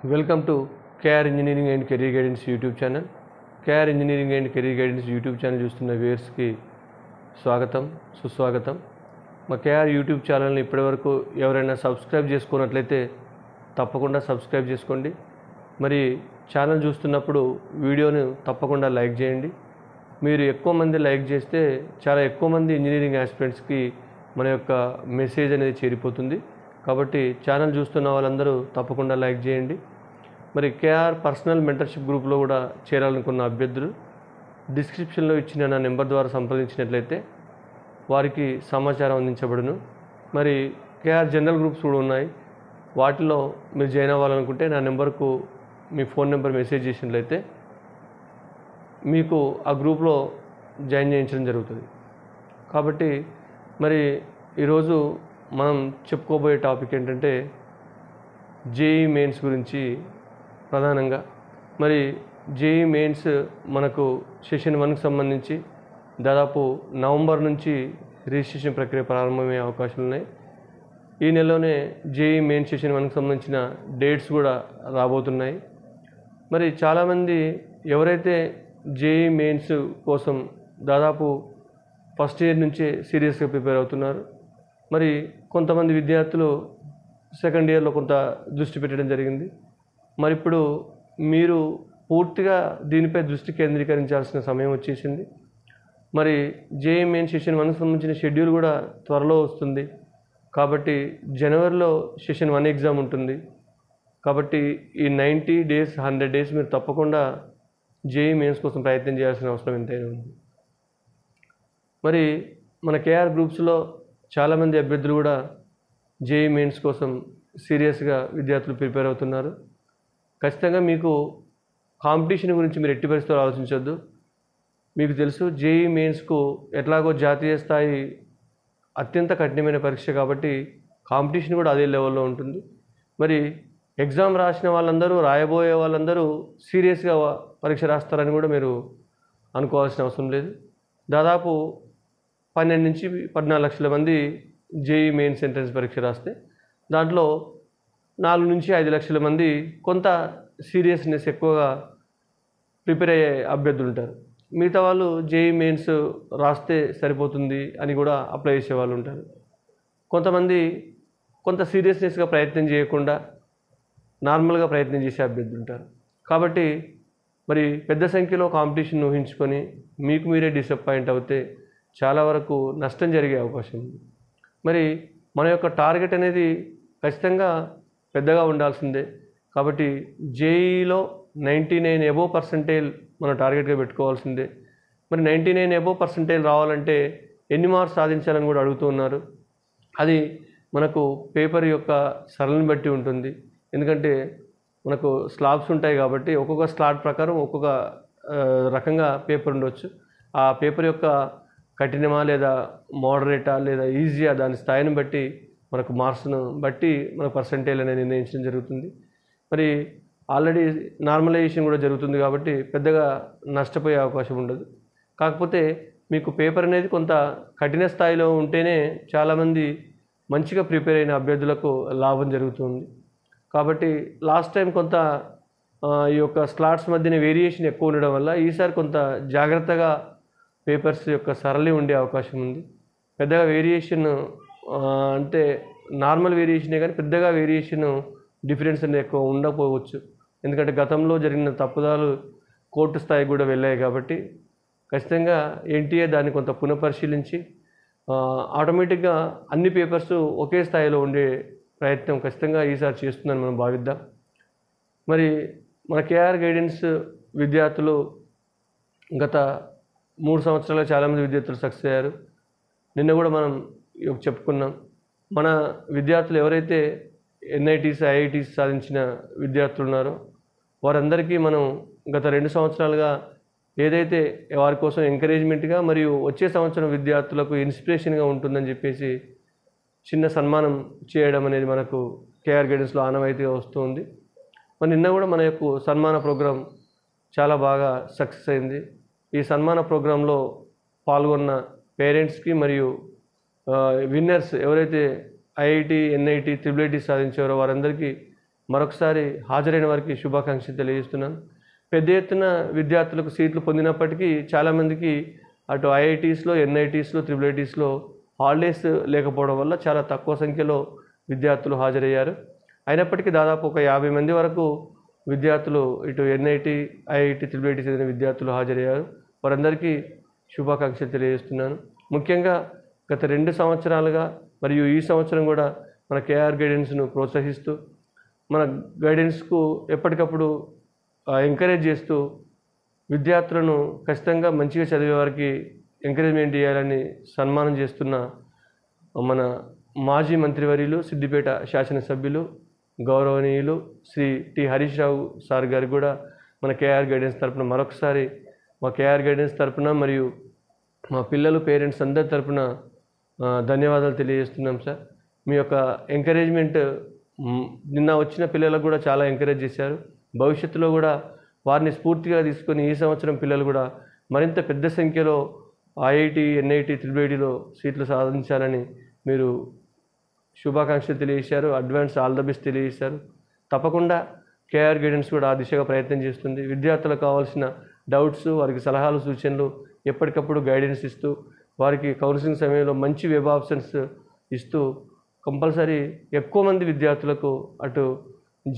Welcome to KR Engineering and Career Guidance YouTube channel. KR Engineering and Career Guidance YouTube channel చూస్తున్న వ్యూయర్స్కి స్వాగతం, సుస్వాగతం. మా KR YouTube ఛానల్ని ఇప్పటివరకు ఎవరైనా సబ్స్క్రైబ్ చేసుకున్నట్లయితే తప్పకుండా సబ్స్క్రైబ్ చేసుకోండి. మరి ఛానల్ చూస్తున్నప్పుడు వీడియోను తప్పకుండా లైక్ చేయండి. మీరు ఎక్కువ మంది లైక్ చేస్తే చాలా ఎక్కువ మంది ఇంజనీరింగ్ ఆస్పిరెంట్స్కి మన యొక్క మెసేజ్ అనేది చేరిపోతుంది. కాబట్టి ఛానల్ చూస్తున్న వాళ్ళందరూ తప్పకుండా లైక్ చేయండి. మరి కేఆర్ పర్సనల్ మెంటర్షిప్ గ్రూప్లో కూడా చేరాలనుకున్న అభ్యర్థులు డిస్క్రిప్షన్లో ఇచ్చిన నా నెంబర్ ద్వారా సంప్రదించినట్లయితే వారికి సమాచారం అందించబడును. మరి కేఆర్ జనరల్ గ్రూప్స్ కూడా ఉన్నాయి. వాటిలో మీరు జాయిన్ అవ్వాలనుకుంటే నా నెంబర్కు మీ ఫోన్ నెంబర్ మెసేజ్ చేసినట్లయితే మీకు ఆ గ్రూప్లో జాయిన్ చేయించడం జరుగుతుంది. కాబట్టి మరి ఈరోజు మనం చెప్పుకోబోయే టాపిక్ ఏంటంటే జేఈ మెయిన్స్ గురించి ప్రధానంగా. మరి జేఈ మెయిన్స్ మనకు సెషన్ 1కి సంబంధించి దాదాపు నవంబర్ నుంచి రిజిస్ట్రేషన్ ప్రక్రియ ప్రారంభమయ్యే అవకాశాలు ఉన్నాయి. ఈ నెలలోనే జేఈ మెయిన్ సెషన్ 1కి సంబంధించిన డేట్స్ కూడా రాబోతున్నాయి. మరి చాలామంది ఎవరైతే జేఈ మెయిన్స్ కోసం దాదాపు ఫస్ట్ ఇయర్ నుంచే సీరియస్గా ప్రిపేర్ అవుతున్నారు, మరి కొంతమంది విద్యార్థులు సెకండ్ ఇయర్లో కొంత దృష్టి పెట్టడం జరిగింది. మరి ఇప్పుడు మీరు పూర్తిగా దీనిపై దృష్టి కేంద్రీకరించాల్సిన సమయం వచ్చేసింది. మరి జేఈ మెయిన్ సెషన్ 1కి సంబంధించిన షెడ్యూల్ కూడా త్వరలో వస్తుంది. కాబట్టి జనవరిలో సెషన్ 1 ఎగ్జామ్ ఉంటుంది. కాబట్టి ఈ 90 days 100 days మీరు తప్పకుండా జేఈ మెయిన్స్ కోసం ప్రయత్నం చేయాల్సిన అవసరం ఎంతైనా ఉంది. మరి మన కేఆర్ గ్రూప్స్లో చాలామంది అభ్యర్థులు కూడా జేఈ మెయిన్స్ కోసం సీరియస్గా విద్యార్థులు ప్రిపేర్ అవుతున్నారు. ఖచ్చితంగా మీకు కాంపిటీషన్ గురించి మీరు ఎట్టి పరిస్థితుల్లో ఆలోచించొద్దు. మీకు తెలుసు జేఈ మెయిన్స్కు ఎట్లాగో జాతీయ స్థాయి అత్యంత కఠినమైన పరీక్ష కాబట్టి కాంపిటీషన్ కూడా అదే లెవెల్లో ఉంటుంది. మరి ఎగ్జామ్ రాసిన వాళ్ళందరూ, రాయబోయే వాళ్ళందరూ సీరియస్గా పరీక్ష రాస్తారని కూడా మీరు అనుకోవాల్సిన అవసరం లేదు. దాదాపు 12 నుంచి 14 లక్షల మంది జేఈ మెయిన్స్ ఎంట్రన్స్ పరీక్ష రాస్తే దాంట్లో 4 నుంచి 5 లక్షల మంది కొంత సీరియస్నెస్ ఎక్కువగా ప్రిపేర్ అయ్యే అభ్యర్థులు ఉంటారు. మిగతా వాళ్ళు జేఈ మెయిన్స్ రాస్తే సరిపోతుంది అని కూడా అప్లై చేసే వాళ్ళు ఉంటారు. కొంతమంది కొంత సీరియస్నెస్గా ప్రయత్నం చేయకుండా నార్మల్గా ప్రయత్నం చేసే అభ్యర్థులు ఉంటారు. కాబట్టి మరి పెద్ద సంఖ్యలో కాంపిటీషన్ ఊహించుకొని మీకు మీరే డిసప్పాయింట్ అవుతే చాలా వరకు నష్టం జరిగే అవకాశం ఉంది. మరి మన యొక్క టార్గెట్ అనేది ఖచ్చితంగా పెద్దగా ఉండాల్సిందే. కాబట్టి జేఈలో 99 above పర్సెంటేజ్ మన టార్గెట్గా పెట్టుకోవాల్సిందే. మరి 99 above పర్సెంటేజ్ రావాలంటే ఎన్ని మార్క్స్ సాధించాలని కూడా అడుగుతూ ఉన్నారు. అది మనకు పేపర్ యొక్క సరళిని బట్టి ఉంటుంది. ఎందుకంటే మనకు స్లాబ్స్ ఉంటాయి కాబట్టి ఒక్కొక్క స్లాట్ ప్రకారం ఒక్కొక్క రకంగా పేపర్ ఉండవచ్చు. ఆ పేపర్ యొక్క కఠినమా లేదా మోడరేటా లేదా ఈజీయా దాని స్థాయిని బట్టి మనకు మార్క్స్ను బట్టి మన పర్సంటేజ్ అనేది నిర్ణయించడం జరుగుతుంది. మరి ఆల్రెడీ నార్మలైజేషన్ కూడా జరుగుతుంది కాబట్టి పెద్దగా నష్టపోయే అవకాశం ఉండదు. కాకపోతే మీకు పేపర్ అనేది కొంత కఠిన స్థాయిలో ఉంటేనే చాలామంది మంచిగా ప్రిపేర్ అయిన అభ్యర్థులకు లాభం జరుగుతుంది. కాబట్టి లాస్ట్ టైం కొంత ఈ యొక్క స్లాట్స్ మధ్యన వేరియేషన్ ఎక్కువ ఉండడం వల్ల ఈసారి కొంత జాగ్రత్తగా పేపర్స్ యొక్క సరళి ఉండే అవకాశం ఉంది. పెద్దగా వేరియేషన్ అంటే నార్మల్ వేరియేషనే కానీ పెద్దగా వేరియేషన్ డిఫరెన్స్ అనేది ఎక్కువ ఉండకపోవచ్చు. ఎందుకంటే గతంలో జరిగిన తప్పుదాలు కోర్టు స్థాయికి కూడా వెళ్ళాయి కాబట్టి ఖచ్చితంగా ఎన్టీఏ దాన్ని కొంత పునఃపరిశీలించి ఆటోమేటిక్గా అన్ని పేపర్స్ ఒకే స్థాయిలో ఉండే ప్రయత్నం ఖచ్చితంగా ఈసారి చేస్తుందని మనం భావిద్దాం. మరి మన కేఆర్ గైడెన్స్ విద్యార్థులు గత 3 సంవత్సరాలుగా చాలామంది విద్యార్థులు సక్సెస్ అయ్యారు. నిన్న కూడా మనం చెప్పుకున్నాం. మన విద్యార్థులు ఎవరైతే ఎన్ఐటీస్, ఐఐటీస్ సాధించిన విద్యార్థులు ఉన్నారో వారందరికీ మనం గత 2 సంవత్సరాలుగా ఏదైతే వారి కోసం ఎంకరేజ్మెంట్గా మరియు వచ్చే సంవత్సరం విద్యార్థులకు ఇన్స్పిరేషన్గా ఉంటుందని చెప్పేసి చిన్న సన్మానం చేయడం అనేది మనకు కేఆర్ గైడెన్స్లో ఆనవాయితీగా వస్తుంది. మరి నిన్న కూడా మన యొక్క సన్మాన ప్రోగ్రాం చాలా బాగా సక్సెస్ అయింది. ఈ సన్మాన ప్రోగ్రాంలో పాల్గొన్న పేరెంట్స్కి మరియు విన్నర్స్ ఎవరైతే ఐఐటి, ఎన్ఐటి, ట్రిపుల్ ఐటీ సాధించారో వారందరికీ మరొకసారి హాజరైన వారికి శుభాకాంక్షలు తెలియజేస్తున్నాను. పెద్ద ఎత్తున విద్యార్థులకు సీట్లు పొందినప్పటికీ చాలామందికి అటు ఐఐటీస్లో, ఎన్ఐటీస్లో, ట్రిపుల్ ఐటీస్లో హాలిడేస్ లేకపోవడం వల్ల చాలా తక్కువ సంఖ్యలో విద్యార్థులు హాజరయ్యారు. అయినప్పటికీ దాదాపు ఒక 50 మంది వరకు విద్యార్థులు ఇటు ఎన్ఐటి, ఐఐటి, ట్రిపుల్ ఐటీ చదివిన విద్యార్థులు హాజరయ్యారు. వారందరికీ శుభాకాంక్షలు తెలియజేస్తున్నాను. ముఖ్యంగా గత 2 సంవత్సరాలుగా మరియు ఈ సంవత్సరం కూడా మన కేఆర్ గైడెన్స్ను ప్రోత్సహిస్తూ మన గైడెన్స్కు ఎప్పటికప్పుడు ఎంకరేజ్ చేస్తూ విద్యార్థులను ఖచ్చితంగా మంచిగా చదివే వారికి ఎంకరేజ్మెంట్ చేయాలని సన్మానం చేస్తున్న మన మాజీ మంత్రివర్యులు, సిద్దిపేట శాసనసభ్యులు, గౌరవనీయులు శ్రీ టి హరీష్ రావు సార్ గారికి కూడా మన కేఆర్ గైడెన్స్ తరపున మరొకసారి మా కేఆర్ గైడెన్స్ తరపున మరియు మా పిల్లలు, పేరెంట్స్ అందరి తరపున ధన్యవాదాలు తెలియజేస్తున్నాం సార్. మీ యొక్క ఎంకరేజ్మెంట్ నిన్న వచ్చిన పిల్లలకు కూడా చాలా ఎంకరేజ్ చేశారు. భవిష్యత్తులో కూడా వారిని స్ఫూర్తిగా తీసుకొని ఈ సంవత్సరం పిల్లలు కూడా మరింత పెద్ద సంఖ్యలో ఐఐటి, ఎన్ఐటి, ట్రిపుల్ ఐటీలో సీట్లు సాధించాలని మీరు శుభాకాంక్షలు తెలియజేశారు. అడ్వాన్స్ ఆల్ ద బెస్ట్ తెలియజేశారు. తప్పకుండా కేఆర్ గైడెన్స్ కూడా ఆ దిశగా ప్రయత్నం చేస్తుంది. విద్యార్థులకు కావాల్సిన డౌట్స్, వారికి సలహాలు, సూచనలు ఎప్పటికప్పుడు గైడెన్స్ ఇస్తూ వారికి కౌన్సిలింగ్ సమయంలో మంచి వెబ్ ఆప్షన్స్ ఇస్తూ కంపల్సరీ ఎక్కువ మంది విద్యార్థులకు అటు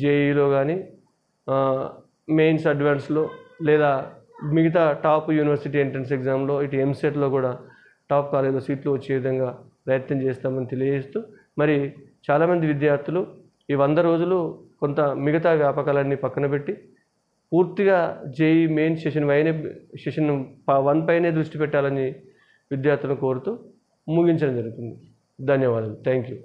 జేఈలో కానీ మెయిన్స్, అడ్వాన్స్లో లేదా మిగతా టాప్ యూనివర్సిటీ ఎంట్రన్స్ ఎగ్జామ్లో ఇటు ఎంసెట్లో కూడా టాప్ కాలేజీలో సీట్లు వచ్చే విధంగా ప్రయత్నం చేస్తామని తెలియజేస్తూ మరి చాలామంది విద్యార్థులు ఈ 100 రోజులు కొంత మిగతా వ్యాపకాలన్నీ పక్కన పెట్టి పూర్తిగా జేఈ మెయిన్ సెషన్ 1 పైనే దృష్టి పెట్టాలని విద్యార్థులను కోరుతూ ముగించడం జరుగుతుంది. ధన్యవాదాలు. Thank you.